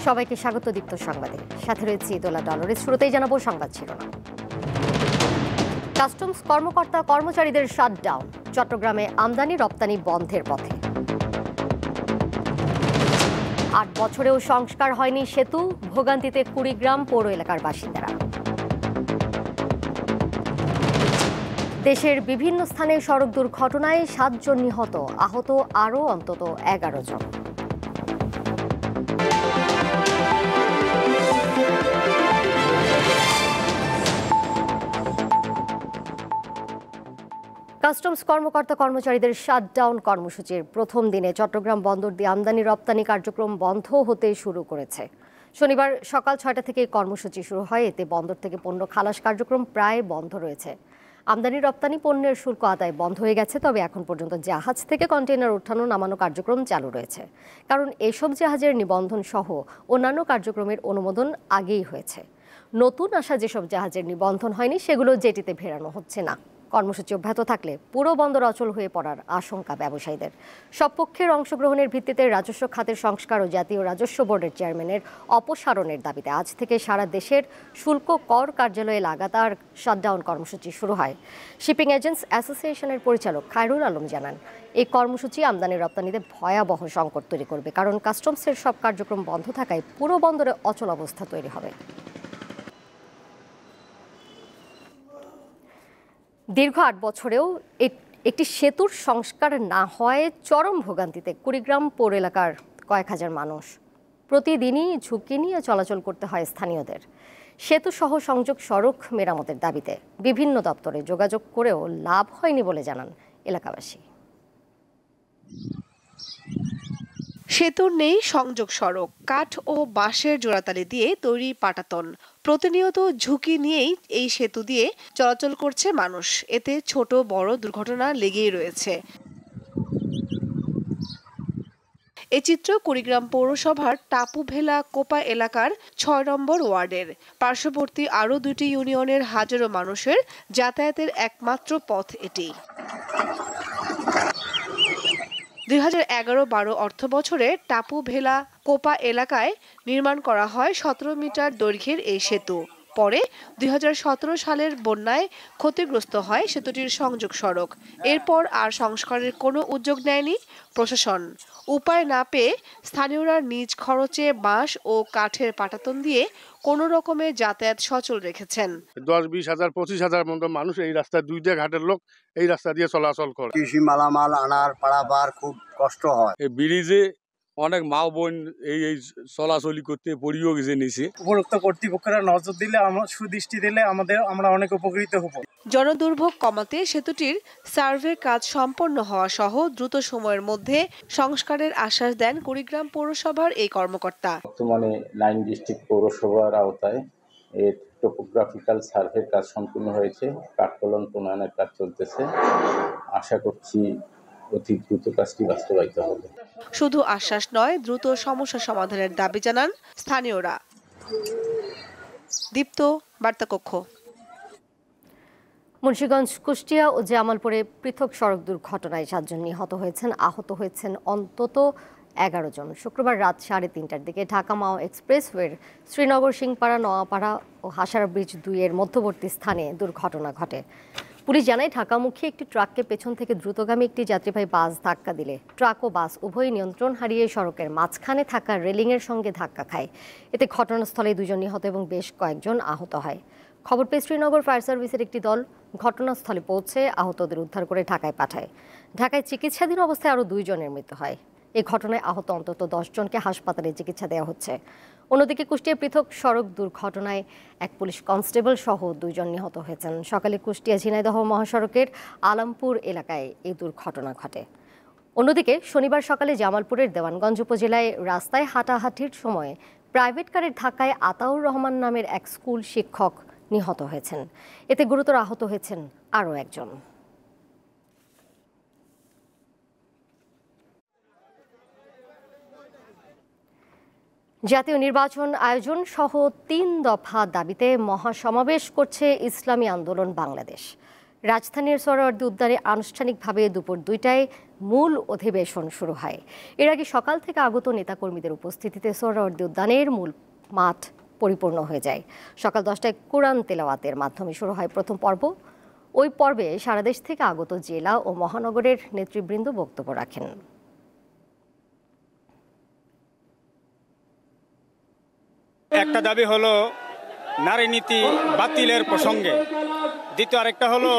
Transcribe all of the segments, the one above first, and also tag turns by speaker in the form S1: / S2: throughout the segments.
S1: সবাইকে স্বাগত দীপ্ত সংবাদে। সাথে রয়েছে দোলা ডলরের। শুরুতেই জানাবো সংবাদ শিরোনাম। কাস্টমস কর্মকর্তা কর্মচারীদের শাটডাউন, চট্টগ্রামে আমদানি রপ্তানি বন্ধের পথে। ৮ বছরেও সংস্কার হয়নি সেতু, ভোগান্তিতে কুড়িগ্রাম পৌর এলাকার বাসিন্দারা। দেশের বিভিন্ন স্থানে সড়ক দুর্ঘটনায় ৭ জন নিহত, আহত আরও অন্তত ১১ জন। কাস্টমস কর্মকর্তা কর্মচারীদের শাটডাউন কর্মসূচির প্রথম দিনে চট্টগ্রাম বন্দর দিয়ে আমদানি রপ্তানি কার্যক্রম বন্ধ হতে শুরু করেছে। শনিবার সকাল ৬টা থেকে কর্মসূচি শুরু হয়। এতে বন্দর থেকে পণ্য খালাস কার্যক্রম প্রায় বন্ধ রয়েছে। আমদানি রপ্তানি পণ্যের শুল্ক আদায় বন্ধ হয়ে গেছে, তবে এখন পর্যন্ত জাহাজ থেকে কন্টেইনার ওঠানো নামানো কার্যক্রম চালু রয়েছে, কারণ এসব জাহাজের নিবন্ধন সহ অন্যান্য কার্যক্রমের অনুমোদন আগেই হয়েছে। নতুন আসা যেসব জাহাজের নিবন্ধন হয়নি সেগুলো জেটিতে ফেরানো হচ্ছে না। কর্মসূচি অব্যাহত থাকলে পুরো বন্দর অচল হয়ে পড়ার আশঙ্কা ব্যবসায়ীদের। সব পক্ষের অংশগ্রহণের ভিত্তিতে রাজস্ব খাতের সংস্কার ও জাতীয় রাজস্ব বোর্ডের চেয়ারম্যানের অপসারণের দাবিতে আজ থেকে সারা দেশের শুল্ক কর কার্যালয়ে লাগাতার শাটডাউন কর্মসূচি শুরু হয়। শিপিং এজেন্টস অ্যাসোসিয়েশনের পরিচালক খায়রুল আলম জানান, এই কর্মসূচি আমদানি রপ্তানিতে ভয়াবহ সংকট তৈরি করবে, কারণ কাস্টমসের সব কার্যক্রম বন্ধ থাকায় পুরো বন্দরে অচল অবস্থা তৈরি হবে। দীর্ঘ ৮ বছরেও একটি সেতুর সংস্কার না হওয়ায় চরম ভোগান্তিতে কুড়িগ্রাম পৌর এলাকার কয়েক হাজার মানুষ। প্রতিদিনই ঝুঁকি নিয়ে চলাচল করতে হয় স্থানীয়দের। সেতু সহ সংযোগ সড়ক মেরামতের দাবিতে বিভিন্ন দপ্তরে যোগাযোগ করেও লাভ হয়নি বলে জানান এলাকাবাসী।
S2: সেতুর নেই সংযোগ সড়ক, কাঠ ও বাঁশের জোড়াতালি দিয়ে তৈরি পাটাতন। প্রতিনিয়ত ঝুঁকি নিয়েই এই সেতু দিয়ে চলাচল করছে মানুষ। এতে ছোট বড় দুর্ঘটনা লেগেই রয়েছে। এ চিত্র কুড়িগ্রাম পৌরসভার টাপুভেলা কোপা এলাকার ৬ নম্বর ওয়ার্ডের। পার্শ্ববর্তী আরও ২টি ইউনিয়নের হাজারো মানুষের যাতায়াতের একমাত্র পথ এটি। ২০১১-১২ অর্থ বছরে টাপুভেলা কোপা এলাকায় নির্মাণ করা হয় ১৭ মিটার দৈর্ঘ্যের এই সেতু। পরে ২০১৭ সালের বন্যায় ক্ষতিগ্রস্ত হয় সেতুটির সংযোগ সড়ক। এরপর আর সংস্কারের কোনো উদ্যোগ নেয়নি প্রশাসন। উপায় না পেয়ে স্থানীয়রা নিজ খরচে বাঁশ ও কাঠের পাটাতন দিয়ে কোনো রকমে যাতায়াত সচল রেখেছেন।
S3: ১০-২০ হাজার ২৫ হাজার মতো মানুষ এই রাস্তায়, দুইটা ঘাটের লোক এই রাস্তা দিয়ে চলাচল করে।
S4: কৃষি মালামাল আনার পারাপার খুব কষ্ট হয়।
S3: এই ব্রিজে অনেক মা বোন এই চলাচলি করতে পড়িও গেছে নিচে।
S5: উপরোক্ত কর্তৃপক্ষরা নজর দিলে, সুদৃষ্টি দিলে আমরা অনেক উপকৃত হব।
S2: জনদুর্ভোগ কমাতে সেতুটির সার্ভে কাজ সম্পন্ন হওয়া সহ দ্রুত সময়ের মধ্যে সংস্কারের আশ্বাস দেন কুড়িগ্রাম পৌরসভার এই কর্মকর্তা।
S6: বর্তমানে 9 ডিস্ট্রিক্ট পৌরসভার আওতায় এর টোপোগ্রাফিক্যাল সার্ভের কাজ সম্পূর্ণ হয়েছে। কাঠকলন প্রণয়নের কাজ চলতেছে। আশা করছি অতি দ্রুত কাজটি বাস্তবায়িত হবে।
S2: শুধু আশ্বাস নয়, দ্রুত সমস্যা সমাধানের দাবি জানান স্থানীয়রা। দীপ্ত বার্তাকক্ষ।
S1: মুন্সিগঞ্জ, কুষ্টিয়া ও জামালপুরে পৃথক সড়ক দুর্ঘটনায় ৭ জন নিহত হয়েছেন, আহত হয়েছেন অন্তত ১১ জন। শুক্রবার রাত ৩:৩০টার দিকে ঢাকা মাও এক্সপ্রেসওয়ের শ্রীনগর সিংপাড়া নোয়াপাড়া ও হাসারা ব্রিজ ২ এর মধ্যবর্তী স্থানে দুর্ঘটনা ঘটে। পুলিশ জানায়, ঢাকামুখী একটি ট্রাককে পেছন থেকে দ্রুতগামী একটি যাত্রীবাহী বাস ধাক্কা দিলে ট্রাক ও বাস উভয়ই নিয়ন্ত্রণ হারিয়ে সড়কের মাঝখানে থাকা রেলিংয়ের সঙ্গে ধাক্কা খায়। এতে ঘটনাস্থলে ২ জন নিহত এবং বেশ কয়েকজন আহত হয়। খবর পেয়ে শ্রীনগর ফায়ার সার্ভিসের একটি দল ঘটনাস্থলে পৌঁছে আহতদের উদ্ধার করে ঢাকায় পাঠায়। ঢাকায় চিকিৎসাধীন অবস্থায় আরও 2 জনের মৃত্যু হয়। এই ঘটনায় আহত অন্তত 10 জনকে হাসপাতালে চিকিৎসা দেওয়া হচ্ছে। অন্যদিকে কুষ্টিয়া পৃথক সড়ক দুর্ঘটনায় এক পুলিশ কনস্টেবল সহ 2 জন নিহত হয়েছেন। সকালে কুষ্টিয়া ঝিনাইদহ মহাসড়কের আলামপুর এলাকায় এই দুর্ঘটনা ঘটে। অন্যদিকে শনিবার সকালে জামালপুরের দেওয়ানগঞ্জ উপজেলায় রাস্তায় হাঁটাহাঁটির সময় প্রাইভেট কারের ধাক্কায় আতাউর রহমান নামের এক স্কুল শিক্ষক নিহত হয়েছেন। এতে গুরুতর আহত হয়েছেন আরও একজন। জাতীয় নির্বাচন আয়োজন সহ 3 দফা দাবিতে মহাসমাবেশ করছে ইসলামী আন্দোলন বাংলাদেশ। রাজধানীর সোহরাওয়ার্দী উদ্যানে আনুষ্ঠানিকভাবে দুপুর 2টায় মূল অধিবেশন শুরু হয়। এর আগে সকাল থেকে আগত নেতাকর্মীদের উপস্থিতিতে সোহরাওয়ার্দী উদ্যানের মূল মাঠ পরিপূর্ণ হয়ে যায়। সকাল 10টায় কোরআন তেলাওয়াতের মাধ্যমে শুরু হয় প্রথম পর্ব। ওই পর্বে সারা দেশ থেকে আগত জেলা ও মহানগরের নেতৃবৃন্দ বক্তব্য রাখেন।
S7: একটা দাবি হলো নারী নীতি বাতিলের প্রসঙ্গে, দ্বিতীয় আরেকটা হলো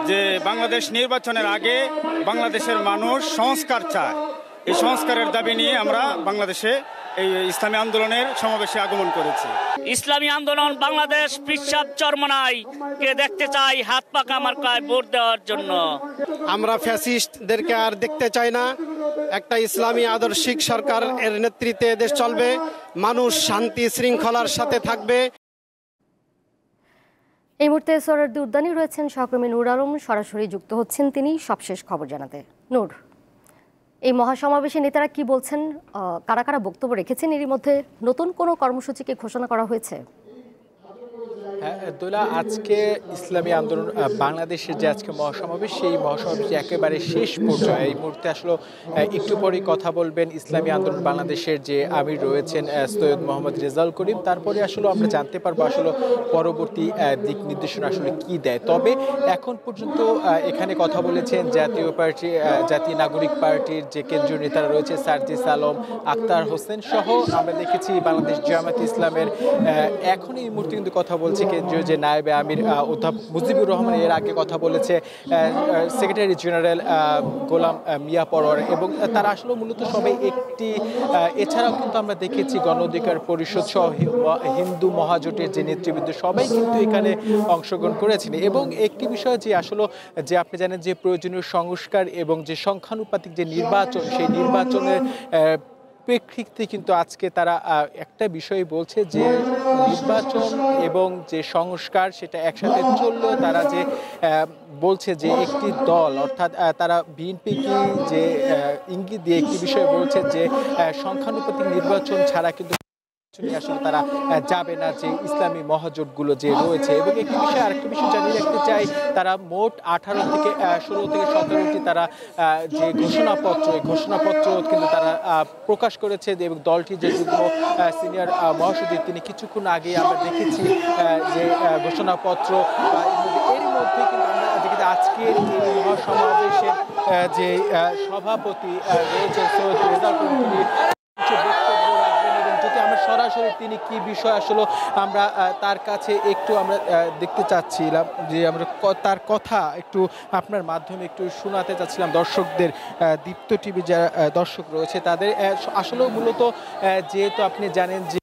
S7: যে বাংলাদেশ নির্বাচনের আগে বাংলাদেশের মানুষ সংস্কার চায়। এই সংস্কারের দাবি নিয়ে আমরা বাংলাদেশে এই ইসলামী আন্দোলনের সমাবেশে আগমন করেছি।
S8: ইসলামী আন্দোলন বাংলাদেশ পিসাব চরমনাই কে দেখতে চাই হাত পাকা মার্কায় ভোট দেওয়ার জন্য।
S9: আমরা ফ্যাসিস্টদেরকে আর দেখতে চাই না। একটা ইসলামী আদর্শিক সরকার এর নেতৃত্বে দেশ চলবে, মানুষ শান্তি শৃঙ্খলার সাথে থাকবে।
S1: এই মুহূর্তে সোহরাওয়ার্দী উদ্যানে রয়েছেন সহকর্মী নূর আলম, সরাসরি যুক্ত হচ্ছেন তিনি সবশেষ খবর জানাতে। নূর, এই মহাসমাবেশে নেতারা কি বলছেন, কারা কারা বক্তব্য রেখেছেন, এরই মধ্যে নতুন কোনো কর্মসূচিকে ঘোষণা করা হয়েছে?
S10: দোলা, আজকে ইসলামী আন্দোলন বাংলাদেশের যে আজকে মহাসমাবেশ, সেই মহাসমাবেশে একেবারে শেষ পর্যায়ে এই মুহূর্তে আসলে একটু পরেই কথা বলবেন ইসলামী আন্দোলন বাংলাদেশের যে আমির রয়েছেন সৈয়দ মোহাম্মদ রেজাউল করিম। তারপরে আসলে আমরা জানতে পারবো আসলে পরবর্তী দিক নির্দেশনা আসলে কি দেয়। তবে এখন পর্যন্ত এখানে কথা বলেছেন জাতীয় নাগরিক পার্টির যে কেন্দ্রীয় নেতারা রয়েছে সার্জিস আলম, আক্তার হোসেন সহ আমরা দেখেছি বাংলাদেশ জামায়াতে ইসলামের এখন এই মুহূর্তে কিন্তু কথা বলছে কেন্দ্রীয় যে নায়েবে আমির অধ্যাপক মুজিবুর রহমান। এর আগে কথা বলেছে সেক্রেটারি জেনারেল গোলাম মিয়া পরোয়ার, এবং তারা আসলে মূলত সবাই একটি এছাড়াও কিন্তু আমরা দেখেছি গণ অধিকার পরিষদ সহ হিন্দু মহাজোটের যে নেতৃবৃন্দ সবাই কিন্তু এখানে অংশগ্রহণ করেছেন। এবং একটি বিষয় যে আসলে যে আপনি জানেন যে প্রয়োজনীয় সংস্কার এবং যে সংখ্যানুপাতিক যে নির্বাচন, সেই নির্বাচনের প্রেক্ষিতে কিন্তু আজকে তারা একটা বিষয় বলছে যে নির্বাচন এবং যে সংস্কার সেটা একসাথে চললেও তারা যে বলছে যে একটি দল অর্থাৎ তারা বিএনপিকে যে ইঙ্গিত দিয়ে একটি বিষয় বলছে যে সংখ্যানুপাতিক নির্বাচন ছাড়া কিন্তু আসলে তারা যাবে না, যে ইসলামী মহাজোটগুলো যে রয়েছে। এবং একটি বিষয় আরেকটি বিষয় জানিয়ে রাখতে চাই, তারা মোট 18 থেকে 16 থেকে 17টি তারা যে ঘোষণাপত্র, এই ঘোষণাপত্র কিন্তু তারা প্রকাশ করেছে। এবং দলটির যে যুগ্ম সিনিয়র মহাসচিব তিনি কিছুক্ষণ আগে আমরা দেখেছি যে ঘোষণাপত্র, এর মধ্যে কিন্তু আমরা দেখেছি আজকের এই মহাসমাবেশের যে সভাপতি রয়েছে সৈয়দ রেজাউল করিম, তিনি কিছু বক্তব্য রাখবেন। এবং যদি আমরা সরাসরি তিনি কি বিষয় আসলে আমরা তার কাছে একটু আমরা দেখতে চাচ্ছিলাম, যে আমরা তার কথা একটু আপনার মাধ্যমে একটু শোনাতে চাচ্ছিলাম দর্শকদের। দীপ্ত টিভি যারা দর্শক রয়েছে তাদের আসলে মূলত যেহেতু আপনি জানেন যে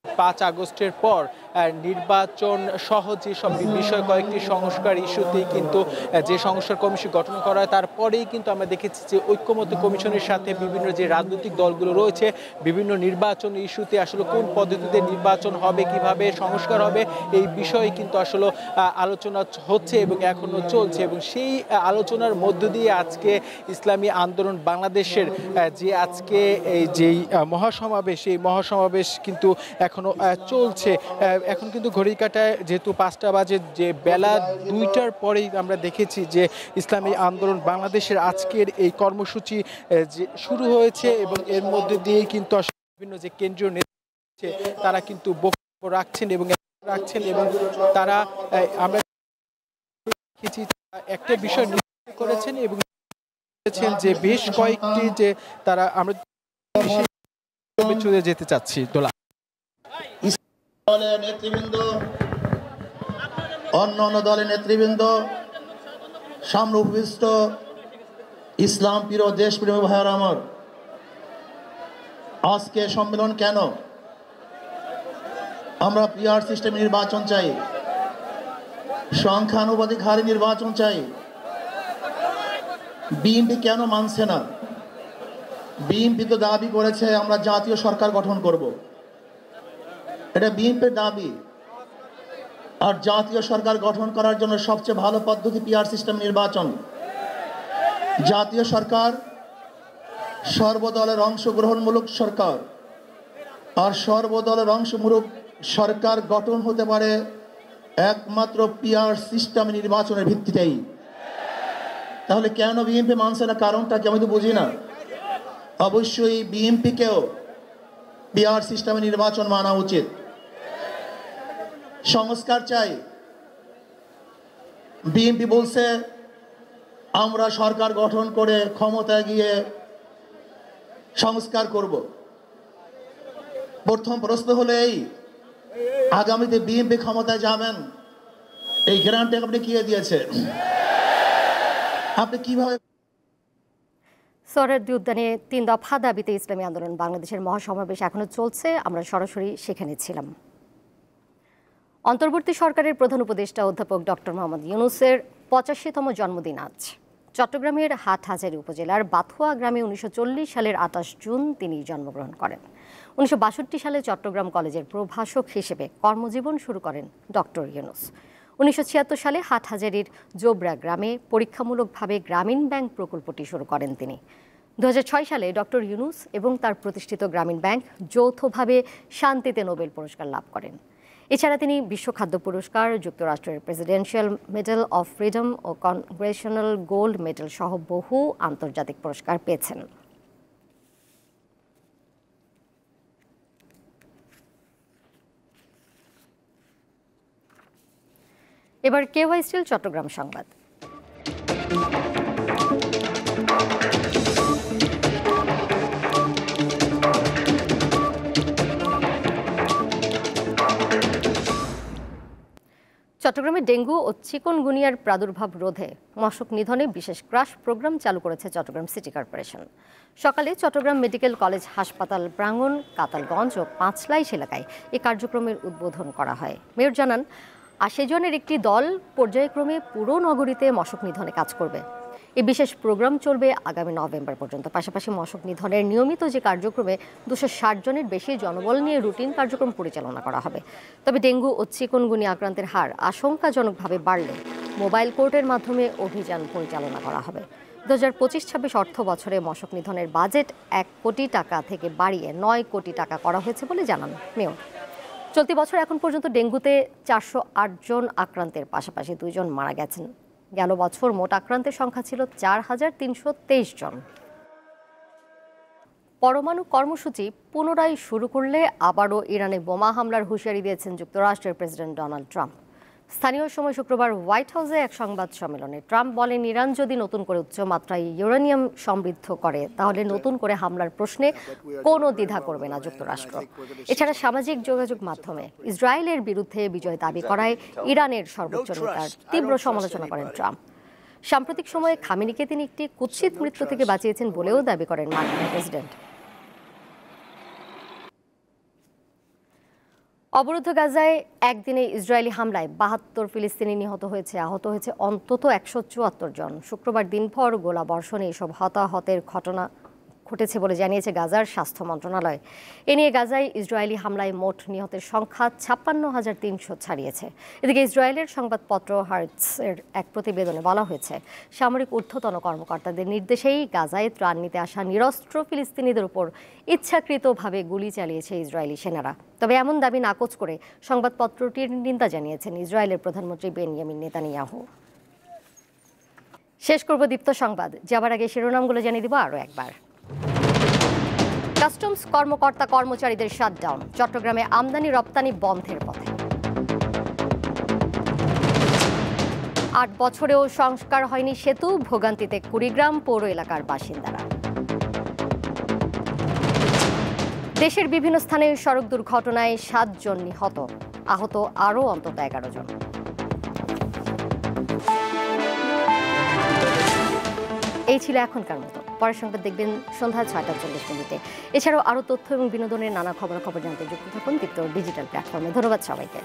S10: 5 আগস্টের পর নির্বাচন সহ যে সব বিষয় কয়েকটি সংস্কার ইস্যুতেই কিন্তু যে সংস্কার কমিশন গঠন করা হয়, তারপরেই কিন্তু আমরা দেখেছি যে ঐক্যমত্য কমিশনের সাথে বিভিন্ন যে রাজনৈতিক দলগুলো রয়েছে বিভিন্ন নির্বাচন ইস্যুতে আসলে কোন পদ্ধতিতে নির্বাচন হবে, কিভাবে সংস্কার হবে, এই বিষয়ে কিন্তু আসলে আলোচনা হচ্ছে এবং এখনো চলছে। এবং সেই আলোচনার মধ্য দিয়ে আজকে ইসলামী আন্দোলন বাংলাদেশের যে আজকে এই যেই মহাসমাবেশ, এই মহাসমাবেশ কিন্তু এখনো চলছে। এখন কিন্তু ঘড়ির কাঁটায় যেহেতু 5টা বাজে, যে বেলা 2টার পরেই আমরা দেখেছি যে ইসলামী আন্দোলন বাংলাদেশের আজকের এই কর্মসূচি যে শুরু হয়েছে। এবং এর মধ্যে দিয়ে কিন্তু বিভিন্ন যে কেন্দ্রীয় নেতা তারা কিন্তু বক্তব্য রাখছেন এবং তারা আমরা দেখেছি একটা বিষয় নিশ্চিত করেছেন এবং বলেছেন যে বেশ কয়েকটি যে তারা আমরা চলে যেতে চাচ্ছি। দোলা,
S11: দলের নেতৃবৃন্দ, অন্য দলের নেতৃবৃন্দ, সামনে উপবিষ্ট ইসলাম প্রিয় দেশপ্রেমী ভাইয়েরা আমার, আজকে সম্মেলন কেন? আমরা পিআর সিস্টেমে নির্বাচন চাই, সংখ্যানুপাতিক হারে নির্বাচন চাই। বিএনপি কেন মানছে না? বিএনপি তো দাবি করেছে আমরা জাতীয় সরকার গঠন করব, এটা বিএনপির দাবি। আর জাতীয় সরকার গঠন করার জন্য সবচেয়ে ভালো পদ্ধতি পিআর সিস্টেম নির্বাচন। জাতীয় সরকার সর্বদলের অংশগ্রহণমূলক সরকার, আর সর্বদলের অংশমূলক সরকার গঠন হতে পারে একমাত্র পিআর সিস্টেম নির্বাচনের ভিত্তিতেই। তাহলে কেন বিএনপি মানছে না, কারণটা কি আমি তো বুঝি না। অবশ্যই বিএনপিকেও পিআর সিস্টেমে নির্বাচন মানা উচিত। সংস্কার চাই। বিএনপি বলছে আমরা সরকার গঠন করে ক্ষমতায় গিয়ে সংস্কার করব। প্রথম প্রশ্ন হলো এই, আগামীতে বিএনপি ক্ষমতায় যাবেন, এই গ্যারান্টি আপনি কে দিয়েছে? আপনি কিভাবে?
S1: সোহরাওয়ার্দী উদ্যানে 3 দফা দাবিতে ইসলামী আন্দোলন বাংলাদেশের মহাসমাবেশ এখনো চলছে। আমরা সরাসরি সেখানে ছিলাম। অন্তর্বর্তী সরকারের প্রধান উপদেষ্টা অধ্যাপক ডক্টর মোহাম্মদ ইউনূসের 85তম জন্মদিন আজ। চট্টগ্রামের হাটহাজারী উপজেলার বাথুয়া গ্রামে 1940 সালের 28 জুন তিনি জন্মগ্রহণ করেন। 1962 সালে চট্টগ্রাম কলেজের প্রভাষক হিসেবে কর্মজীবন শুরু করেন ডক্টর ইউনূস। 1976 সালে হাটহাজারীর জোবরা গ্রামে পরীক্ষামূলকভাবে গ্রামীণ ব্যাংক প্রকল্পটি শুরু করেন তিনি। 2006 সালে ডক্টর ইউনূস এবং তার প্রতিষ্ঠিত গ্রামীণ ব্যাংক যৌথভাবে শান্তিতে নোবেল পুরস্কার লাভ করেন। এছাড়া তিনি বিশ্ব খাদ্য পুরস্কার, যুক্তরাষ্ট্রের প্রেসিডেন্সিয়াল মেডেল অফ ফ্রিডম ও কংগ্রেশনাল গোল্ড মেডেল সহ বহু আন্তর্জাতিক পুরস্কার পেয়েছেন। এবার কেওয়াই স্টিল চট্টগ্রাম সংবাদ। চট্টগ্রামে ডেঙ্গু ও চিকুনগুনিয়ার প্রাদুর্ভাব রোধে মশক নিধনে বিশেষ ক্রাশ প্রোগ্রাম চালু করেছে চট্টগ্রাম সিটি কর্পোরেশন। সকালে চট্টগ্রাম মেডিকেল কলেজ হাসপাতাল প্রাঙ্গণ, কাতালগঞ্জ ও পাঁচলাইশ এলাকায় এই কার্যক্রমের উদ্বোধন করা হয়। মেয়র জানান, 80 জনের একটি দল পর্যায়ক্রমে পুরো নগরীতে মশক নিধনে কাজ করবে। এই বিশেষ প্রোগ্রাম চলবে আগামী নভেম্বর পর্যন্ত। পাশাপাশি মশক নিধনের নিয়মিত যে কার্যক্রমে 260 জনের বেশি জনবল নিয়ে রুটিন কার্যক্রম পরিচালনা করা হবে। তবে ডেঙ্গু ও চিকুনগুনিয়া আক্রান্তের হার আশঙ্কাজনকভাবে বাড়লে মোবাইল কোর্টের মাধ্যমে অভিযান পরিচালনা করা হবে। 2025-26 অর্থ বছরে মশক নিধনের বাজেট 1 কোটি টাকা থেকে বাড়িয়ে 9 কোটি টাকা করা হয়েছে বলে জানান মেয়র। চলতি বছর এখন পর্যন্ত ডেঙ্গুতে 408 জন আক্রান্তের পাশাপাশি 2 জন মারা গেছেন। গেল বছর মোট আক্রান্তের সংখ্যা ছিল 4323 জন। পরমাণু কর্মসূচি পুনরায় শুরু করলে আবারও ইরানে বোমা হামলার হুঁশিয়ারি দিয়েছেন যুক্তরাষ্ট্রের প্রেসিডেন্ট ডোনাল্ড ট্রাম্প। স্থানীয় সময় শুক্রবার হোয়াইট হাউসে এক সংবাদ সম্মেলনে ট্রাম্প বলেন, ইরান যদি নতুন করে উচ্চমাত্রায় ইউরেনিয়াম সমৃদ্ধ করে তাহলে নতুন করে হামলার প্রশ্নে কোনো দ্বিধা করবে না যুক্তরাষ্ট্র। এছাড়া সামাজিক যোগাযোগ মাধ্যমে ইসরায়েলের বিরুদ্ধে বিজয় দাবি করায় ইরানের সর্বোচ্চ নেতার তীব্র সমালোচনা করেন ট্রাম্প। সাম্প্রতিক সময়ে খামেনিকে তিনি একটি কুৎসিত মৃত্যু থেকে বাঁচিয়েছেন বলেও দাবি করেন মার্কিন প্রেসিডেন্ট। অবরুদ্ধ গাজায় একদিনে ইসরায়েলি হামলায় 72 ফিলিস্তিনি নিহত হয়েছে, আহত হয়েছে অন্তত 174 জন। শুক্রবার দিনভর গোলাবর্ষণে এসব হতাহতের ঘটনা ঘটেছে বলে জানিয়েছে গাজার স্বাস্থ্য মন্ত্রণালয়। এ নিয়ে গাজায় ইসরায়েলি হামলায় মোট নিহতের সংখ্যা 56,300 ছাড়িয়েছে। এদিকে ইসরায়েলের সংবাদপত্র হার্টসের এক প্রতিবেদনে বলা হয়েছে, সামরিক ঊর্ধ্বতন কর্মকর্তাদের নির্দেশেই গাজায় ত্রাণ নিতে আসা নিরস্ত্র ফিলিস্তিনিদের উপর ইচ্ছাকৃতভাবে গুলি চালিয়েছে ইসরায়েলি সেনারা। তবে এমন দাবি নাকচ করে সংবাদপত্রটির নিন্দা জানিয়েছেন ইসরায়েলের প্রধানমন্ত্রী বেনিয়ামিন নেতানিয়াহু। শেষ করব দীপ্ত সংবাদ, যাবার আগে শিরোনামগুলো জানিয়ে দিব আরও একবার। কাস্টমস কর্মকর্তা কর্মচারীদের শাটডাউন, চট্টগ্রামে আমদানি রপ্তানি বন্ধের পথে। 8 বছরেও সংস্কার হয়নি সেতু, ভোগান্তিতে কুড়িগ্রাম পৌর এলাকার বাসিন্দারা। দেশের বিভিন্ন স্থানে সড়ক দুর্ঘটনায় 7 জন নিহত, আহত আরও অন্তত 11 জন। এই ছিল এখনকার মতো। পরের সংবাদ দেখবেন সন্ধ্যা 6:40 এছাড়াও আরও তথ্য এবং বিনোদনের নানা খবরাখবর জানতে যুক্ত থাকুন দীপ্ত ডিজিটাল প্ল্যাটফর্মে। ধন্যবাদ সবাইকে।